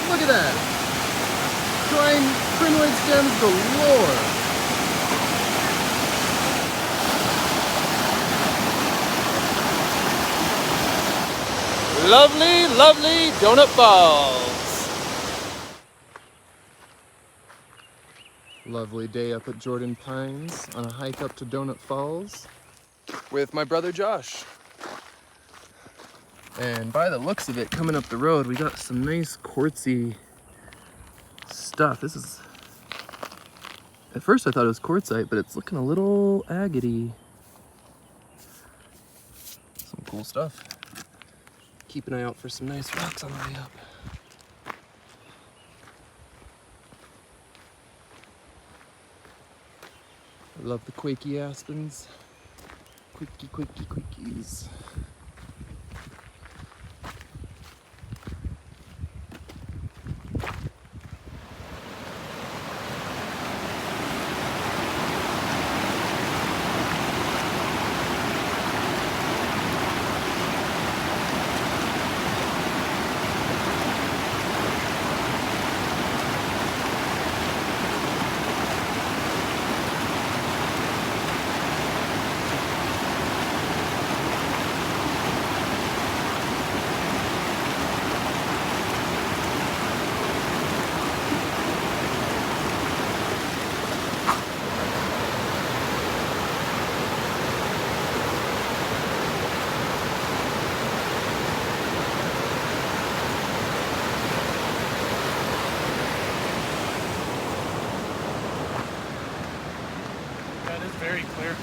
Look at that! Crinoid stems galore! Lovely, lovely Donut Falls! Lovely day up at Jordan Pines on a hike up to Donut Falls with my brother Josh. And by the looks of it, coming up the road, we got some nice quartzy stuff. This is, at first I thought it was quartzite, but it's looking a little agate-y. Some cool stuff. Keep an eye out for some nice rocks on the way up. I love the quakey aspens. Quakies. Very clear.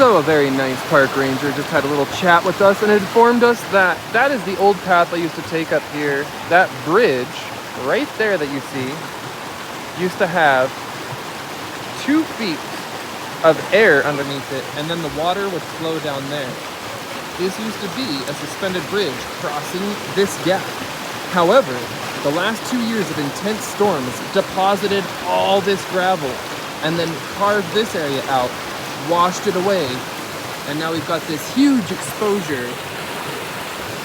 Also a very nice park ranger just had a little chat with us and informed us that that is the old path I used to take up here. That bridge right there that you see used to have 2 feet of air underneath it, and then the water would flow down there. This used to be a suspended bridge crossing this gap. However, the last 2 years of intense storms deposited all this gravel and then carved this area out, washed it away, and now we've got this huge exposure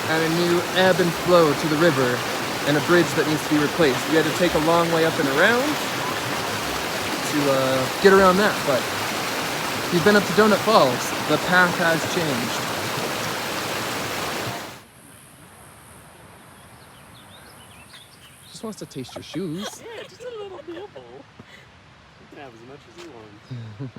and a new ebb and flow to the river and a bridge that needs to be replaced. We had to take a long way up and around to get around that, but if you've been up to Donut Falls, the path has changed. Just wants to taste your shoes. Yeah, just a little nibble. You can have as much as you want.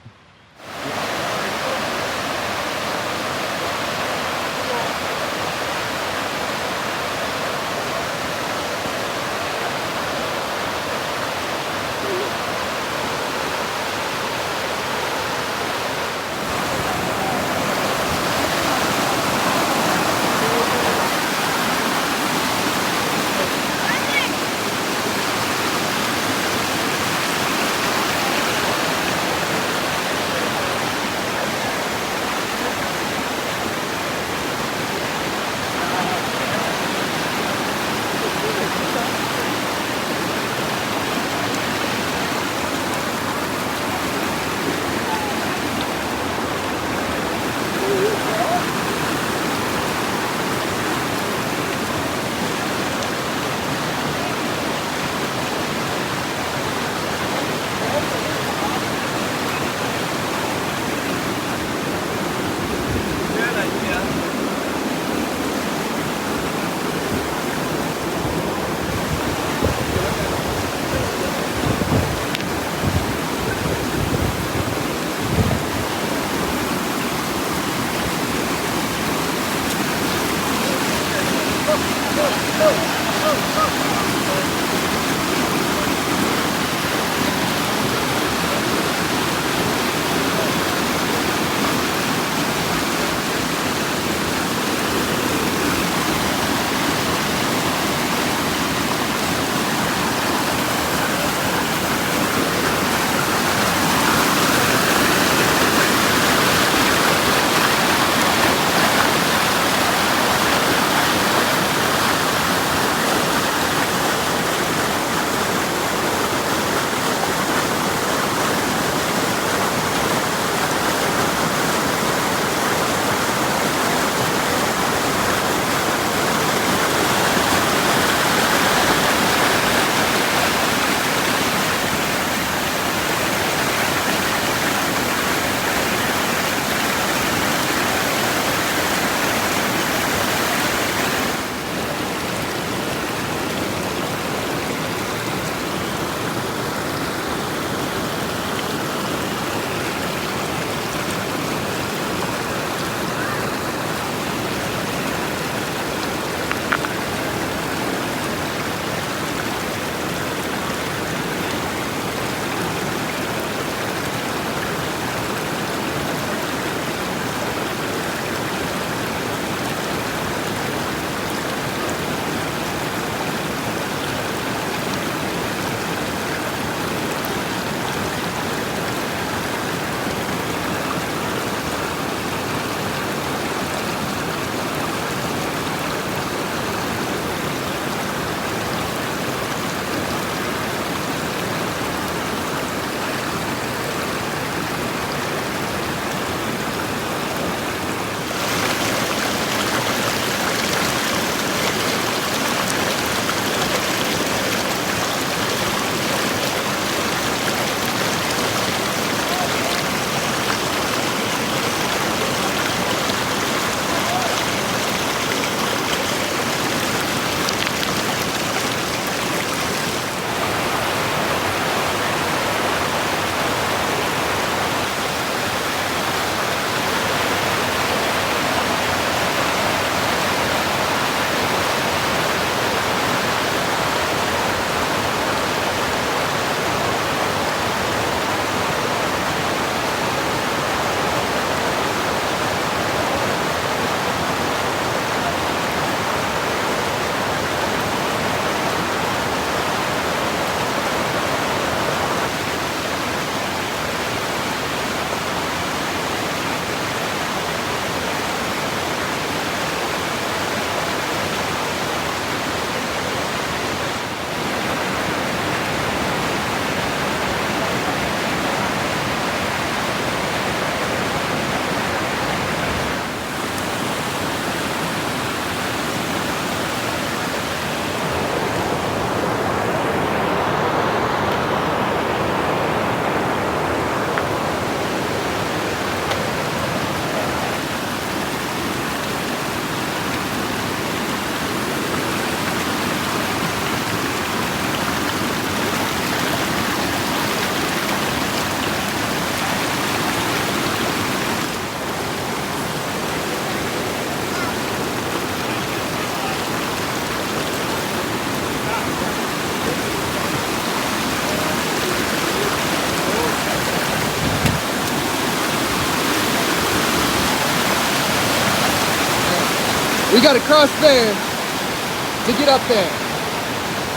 We gotta cross there to get up there.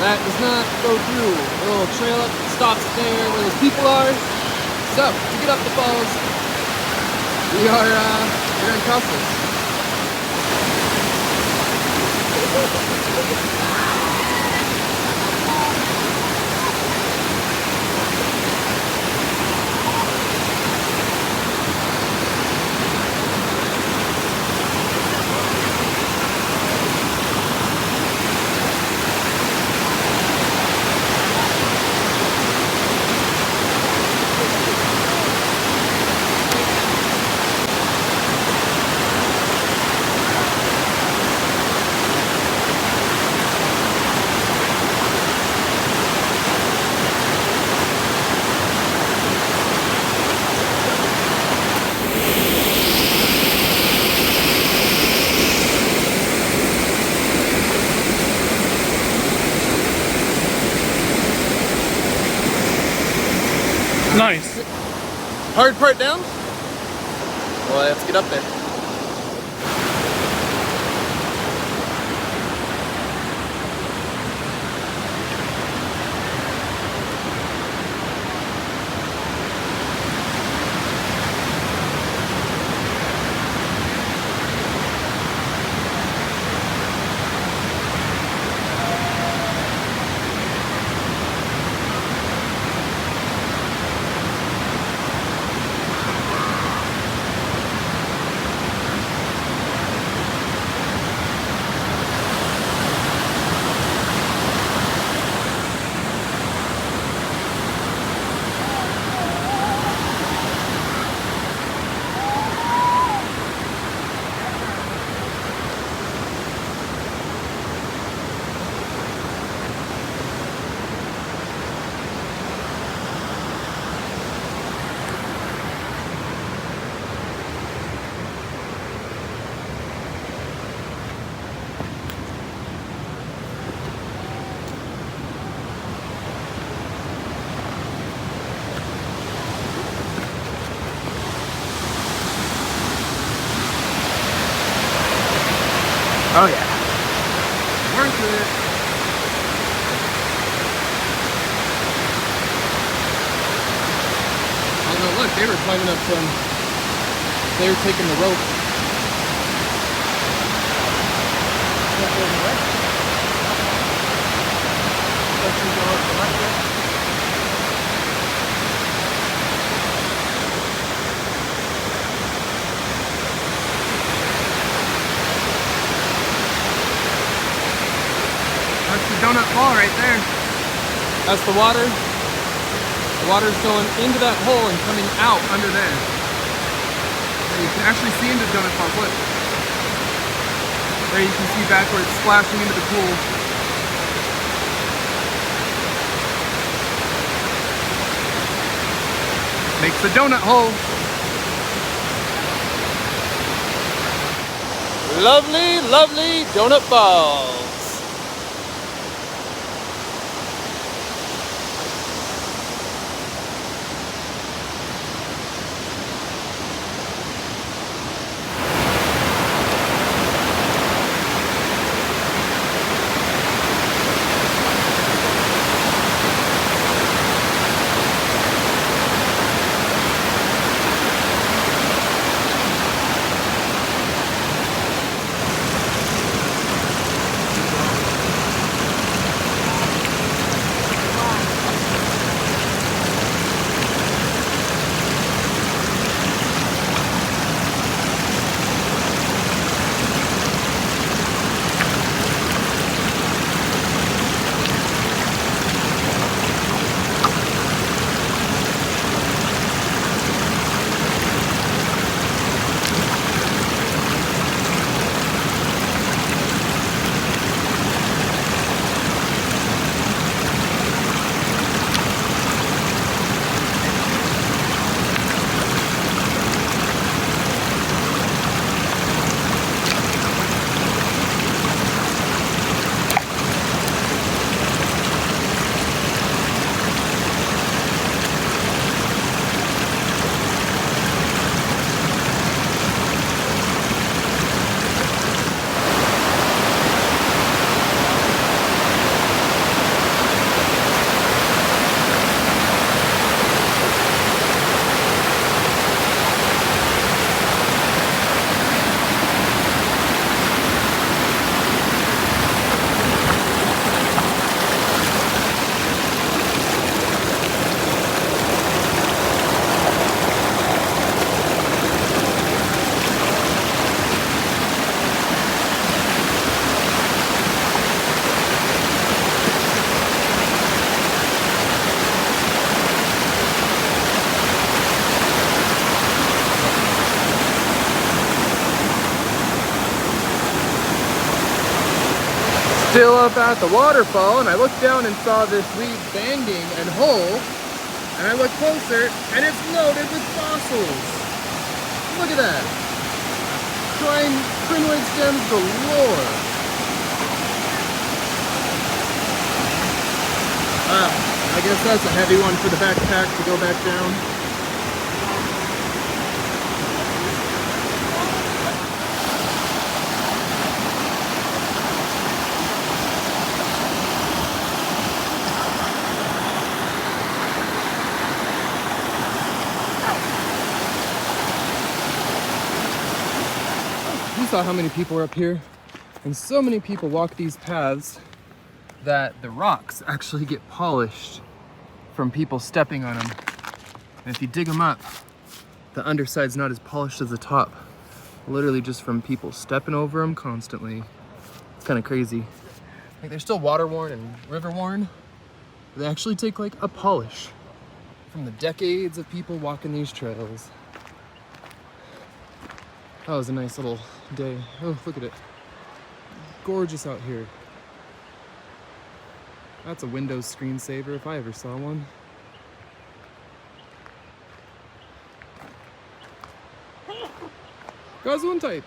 That does not go through. A little trail up stops there where those people are. So, to get up the falls, we're gonna cross this. Nice. Hard part down? Well, let's get up there. Oh yeah. Worth it. Oh no, look, they were climbing up some. They were taking the rope. That's the donut fall right there. That's the water. The water's going into that hole and coming out under there. And you can actually see into donut fall. Look. There you can see back where it's splashing into the pool. Makes a donut hole. Lovely, lovely donut balls. Still up at the waterfall, and I looked down and saw this weed banging and whole, and I look closer, and it's loaded with fossils. Look at that. Crinoid stems galore. I guess that's a heavy one for the backpack to go back down. You saw how many people were up here, and so many people walk these paths that the rocks actually get polished from people stepping on them. And if you dig them up, the underside's not as polished as the top. Literally just from people stepping over them constantly. It's kind of crazy. Like, they're still water worn and river worn. They actually take like a polish from the decades of people walking these trails. That was a nice little day. Oh, look at it. Gorgeous out here. That's a Windows screensaver if I ever saw one. Gesundheit.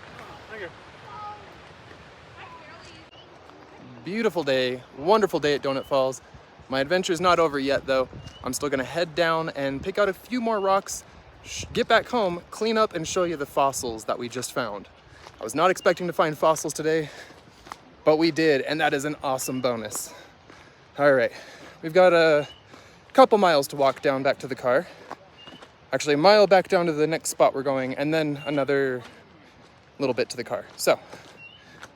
Beautiful day, wonderful day at Donut Falls. My adventure's not over yet though. I'm still gonna head down and pick out a few more rocks, get back home, clean up, and show you the fossils that we just found. I was not expecting to find fossils today, but we did, and that is an awesome bonus. All right, we've got a couple miles to walk down back to the car. Actually, a mile back down to the next spot we're going, and then another little bit to the car. So,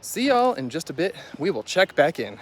see y'all in just a bit. We will check back in.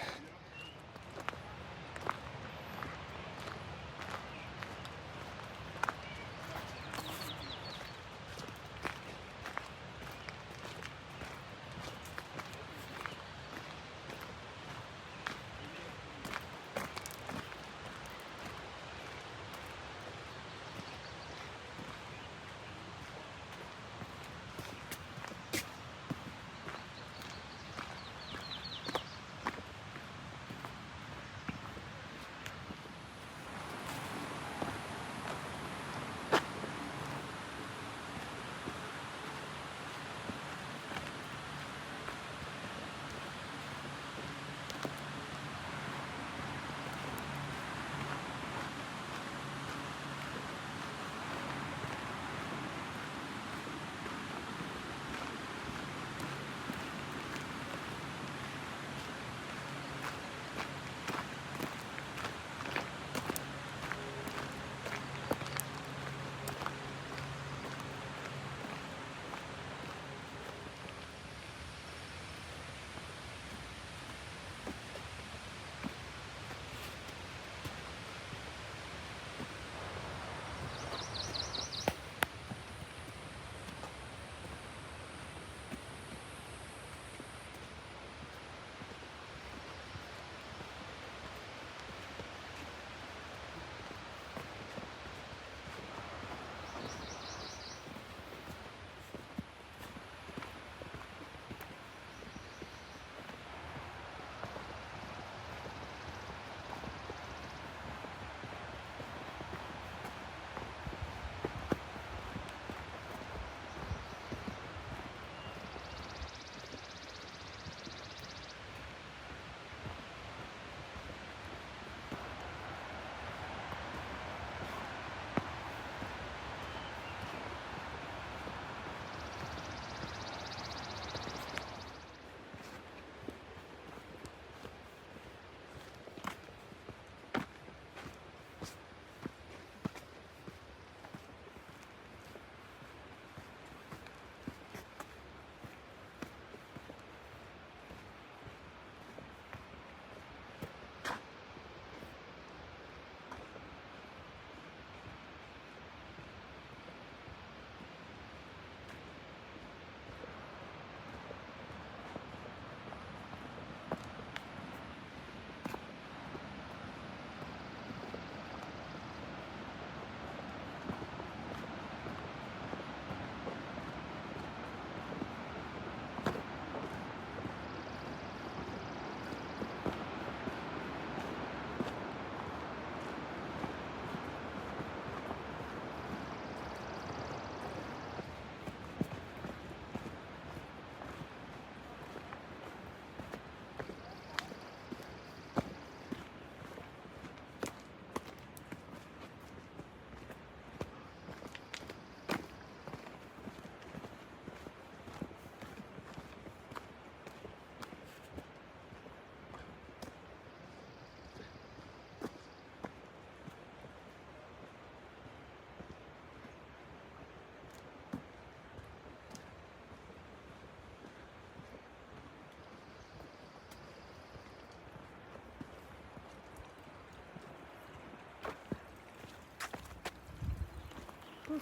Alright.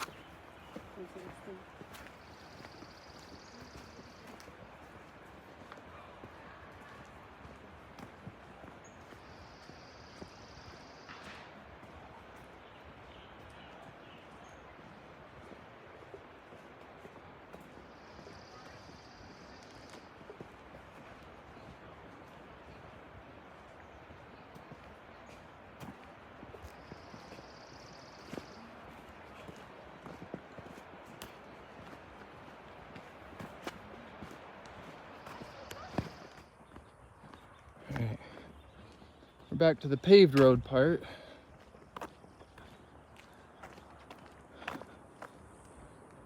We're back to the paved road part.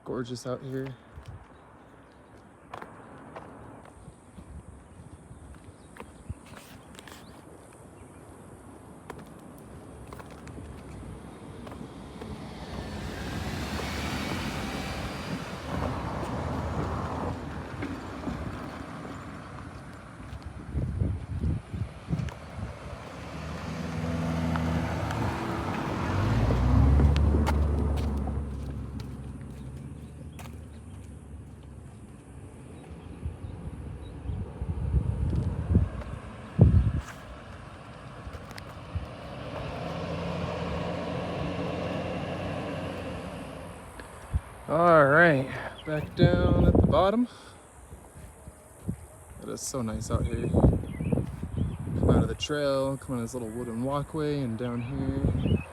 Gorgeous out here. All right, back down at the bottom. It is so nice out here. Come out of the trail, come on this little wooden walkway, and down here,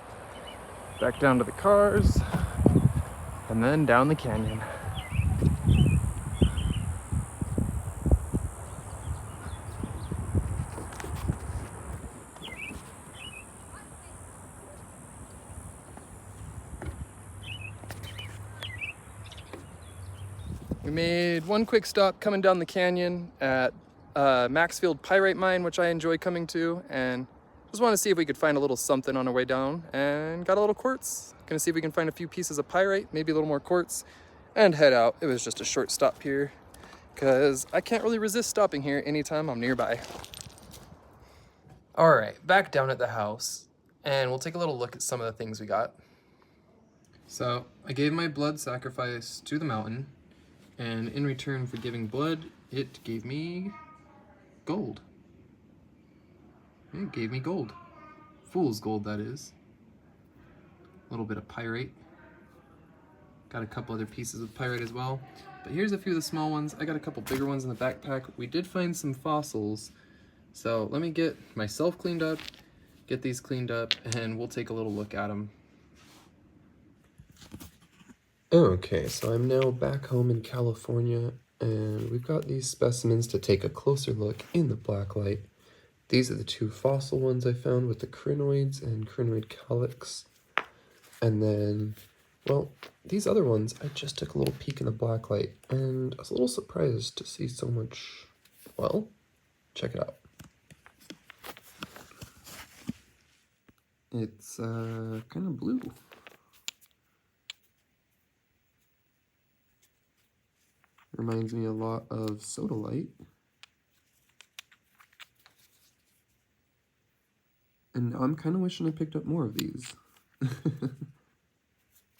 back down to the cars, and then down the canyon. We made one quick stop coming down the canyon at Maxfield Pyrite Mine, which I enjoy coming to, and just want to see if we could find a little something on our way down, and got a little quartz. Gonna see if we can find a few pieces of pyrite, maybe a little more quartz, and head out. It was just a short stop here, because I can't really resist stopping here anytime I'm nearby. All right, back down at the house, and we'll take a little look at some of the things we got. So I gave my blood sacrifice to the mountain, and in return for giving blood, it gave me gold. It gave me gold. Fool's gold, that is. A little bit of pyrite. Got a couple other pieces of pyrite as well. But here's a few of the small ones. I got a couple bigger ones in the backpack. We did find some fossils. So let me get myself cleaned up, get these cleaned up, and we'll take a little look at them. Okay, so I'm now back home in California, and we've got these specimens to take a closer look in the blacklight. These are the two fossil ones I found with the crinoids and crinoid calyx. And then, well, these other ones, I just took a little peek in the blacklight, and I was a little surprised to see so much. Well, check it out. It's kind of blue. Reminds me a lot of sodalite. And I'm kind of wishing I picked up more of these.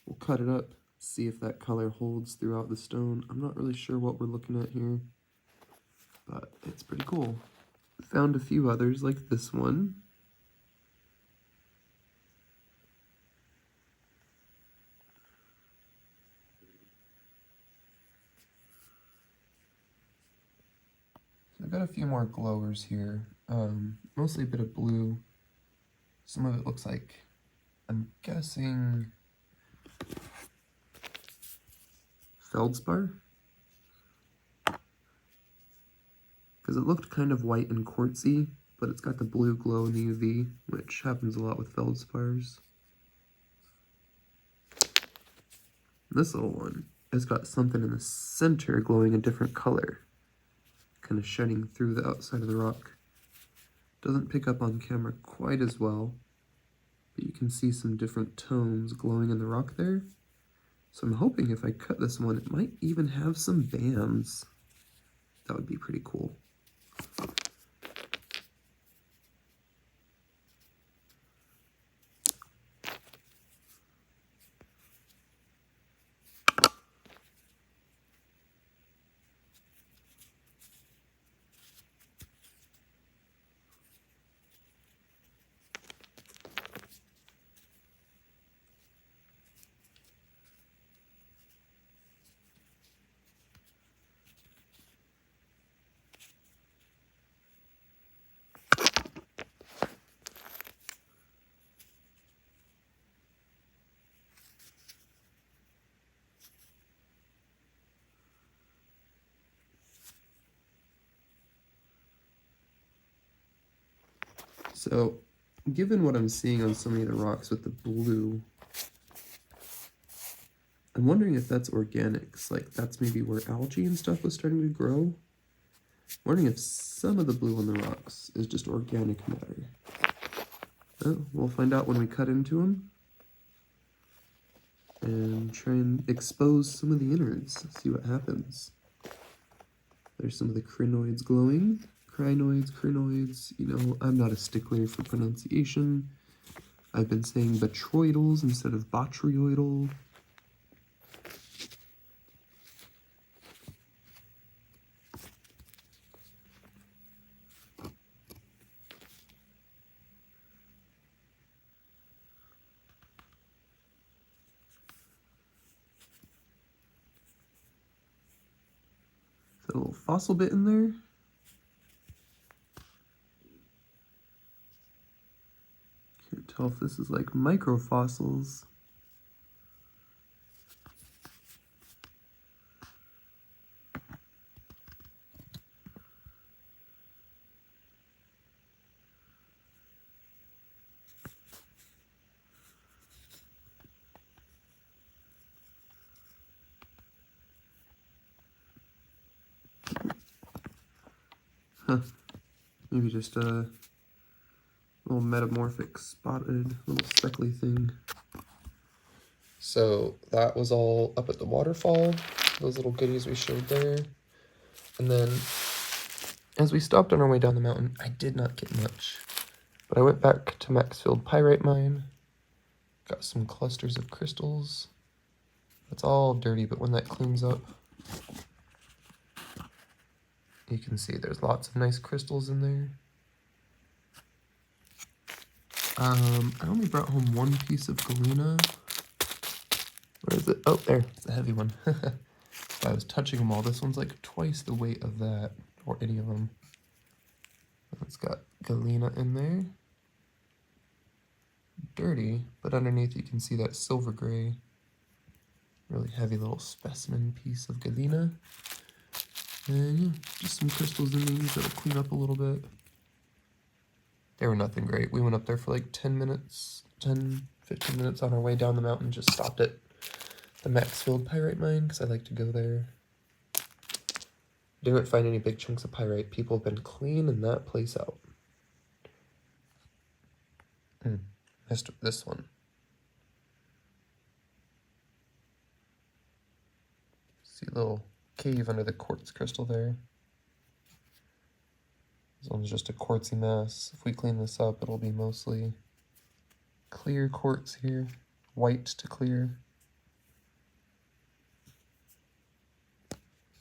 We'll cut it up, see if that color holds throughout the stone. I'm not really sure what we're looking at here, but it's pretty cool. Found a few others like this one. I've got a few more glowers here, mostly a bit of blue. Some of it looks like, I'm guessing, feldspar? Because it looked kind of white and quartzy, but it's got the blue glow in the UV, which happens a lot with feldspars. This little one has got something in the center glowing a different color, kind of shedding through the outside of the rock. Doesn't pick up on camera quite as well, but you can see some different tones glowing in the rock there. So I'm hoping if I cut this one, it might even have some bands. That would be pretty cool. So, given what I'm seeing on so many of the rocks with the blue, I'm wondering if that's organics, like that's maybe where algae and stuff was starting to grow. I'm wondering if some of the blue on the rocks is just organic matter. Oh, we'll find out when we cut into them and try and expose some of the innards, see what happens. There's some of the crinoids glowing. Crinoids, crinoids, you know, I'm not a stickler for pronunciation. I've been saying botryoidals instead of botryoidal. Is that a little fossil bit in there? Can't tell if this is like microfossils. Huh. Maybe just a little metamorphic spotted little speckly thing. So that was all up at the waterfall, those little goodies we showed there. And then as we stopped on our way down the mountain, I did not get much. But I went back to Maxfield Pyrite Mine, got some clusters of crystals. It's all dirty, but when that cleans up, you can see there's lots of nice crystals in there. I only brought home one piece of galena. Where is it? Oh, there, it's the heavy one. I was touching them all. This one's like twice the weight of that, or any of them. It's got galena in there. Dirty, but underneath you can see that silver gray, really heavy little specimen piece of galena. And yeah, just some crystals in these that'll clean up a little bit. They were nothing great. We went up there for like 10 minutes, 10, 15 minutes on our way down the mountain, just stopped at the Maxfield Pyrite Mine because I like to go there. Didn't find any big chunks of pyrite. People have been cleaning that place out. Missed this one. See a little cave under the quartz crystal there. This one's just a quartzy mass. If we clean this up, it'll be mostly clear quartz here, white to clear.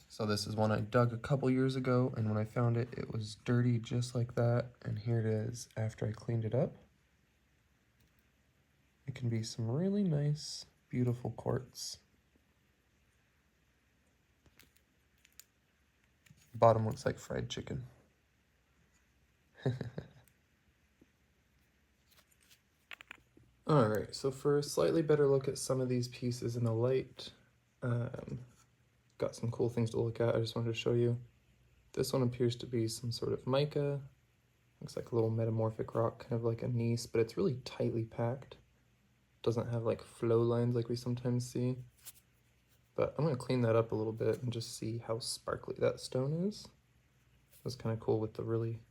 So this is one I dug a couple years ago, and when I found it, it was dirty just like that. And here it is after I cleaned it up. It can be some really nice, beautiful quartz. Bottom looks like fried chicken. Alright, so for a slightly better look at some of these pieces in the light, got some cool things to look at I just wanted to show you. This one appears to be some sort of mica. Looks like a little metamorphic rock, kind of like a gneiss, but it's really tightly packed. Doesn't have like flow lines like we sometimes see. But I'm going to clean that up a little bit and just see how sparkly that stone is. That's kind of cool with the really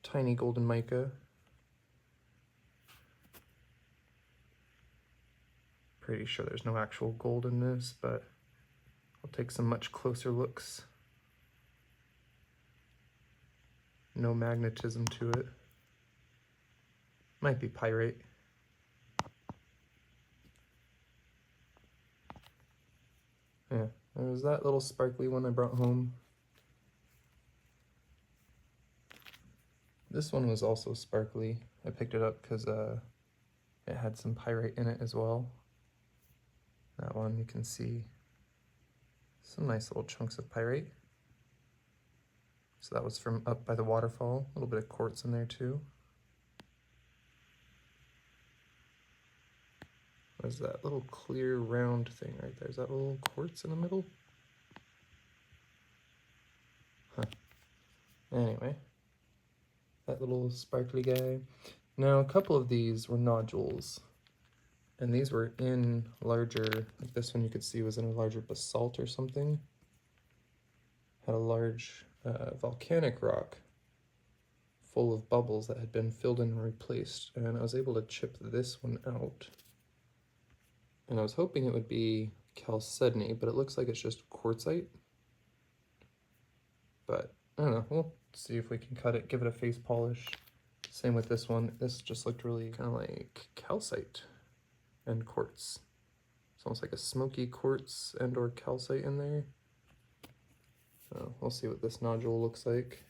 tiny golden mica. Pretty sure there's no actual gold in this, but I'll take some much closer looks. No magnetism to it. Might be pyrite. Yeah, there's that little sparkly one I brought home. This one was also sparkly. I picked it up because it had some pyrite in it as well. That one you can see some nice little chunks of pyrite. So that was from up by the waterfall. A little bit of quartz in there too. What is that little clear round thing right there? Is that a little quartz in the middle? Huh. Anyway, that little sparkly guy. Now, a couple of these were nodules, and these were in larger, like this one you could see was in a larger basalt or something. Had a large volcanic rock full of bubbles that had been filled in and replaced, and I was able to chip this one out. And I was hoping it would be chalcedony, but it looks like it's just quartzite. But I don't know, we'll see if we can cut it, give it a face polish. Same with this one. This just looked really kind of like calcite and quartz. It's almost like a smoky quartz and or calcite in there. So we'll see what this nodule looks like.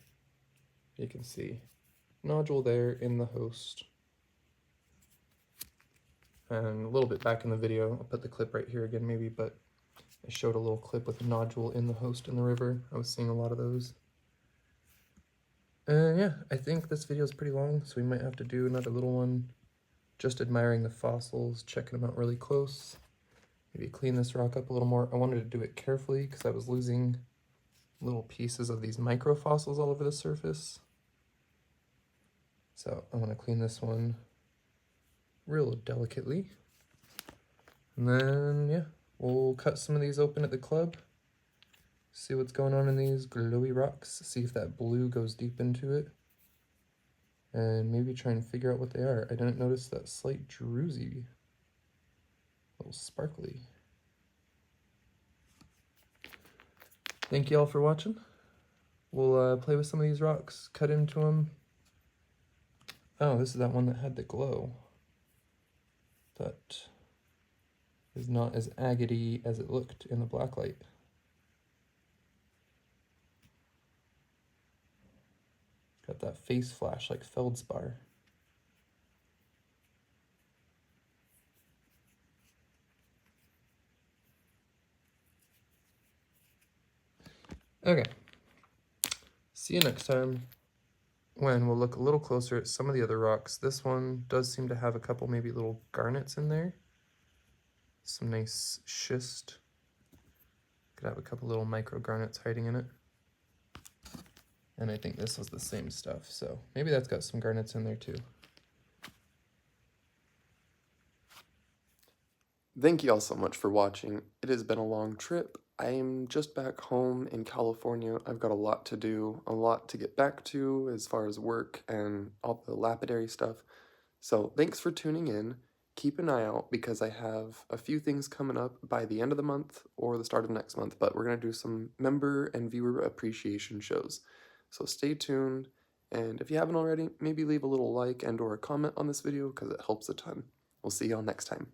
You can see nodule there in the host. And a little bit back in the video, I'll put the clip right here again maybe, but I showed a little clip with a nodule in the host in the river. I was seeing a lot of those. Yeah, I think this video is pretty long, so we might have to do another little one. Just admiring the fossils, checking them out really close. Maybe clean this rock up a little more. I wanted to do it carefully because I was losing little pieces of these microfossils all over the surface. So I want to clean this one real delicately. And then, yeah, we'll cut some of these open at the club. See what's going on in these glowy rocks. See if that blue goes deep into it. And maybe try and figure out what they are. I didn't notice that slight druzy. A little sparkly. Thank you all for watching. We'll play with some of these rocks, cut into them. Oh, this is that one that had the glow. That is not as agate-y as it looked in the black light. Got that face flash like feldspar. Okay. See you next time when we'll look a little closer at some of the other rocks. This one does seem to have a couple maybe little garnets in there. Some nice schist. Could have a couple little micro garnets hiding in it. And I think this was the same stuff, so maybe that's got some garnets in there too. Thank you all so much for watching. It has been a long trip. I'm just back home in California. I've got a lot to do, a lot to get back to as far as work and all the lapidary stuff. So thanks for tuning in. Keep an eye out because I have a few things coming up by the end of the month or the start of next month, but we're going to do some member and viewer appreciation shows. So stay tuned, and if you haven't already, maybe leave a little like and or a comment on this video because it helps a ton. We'll see y'all next time.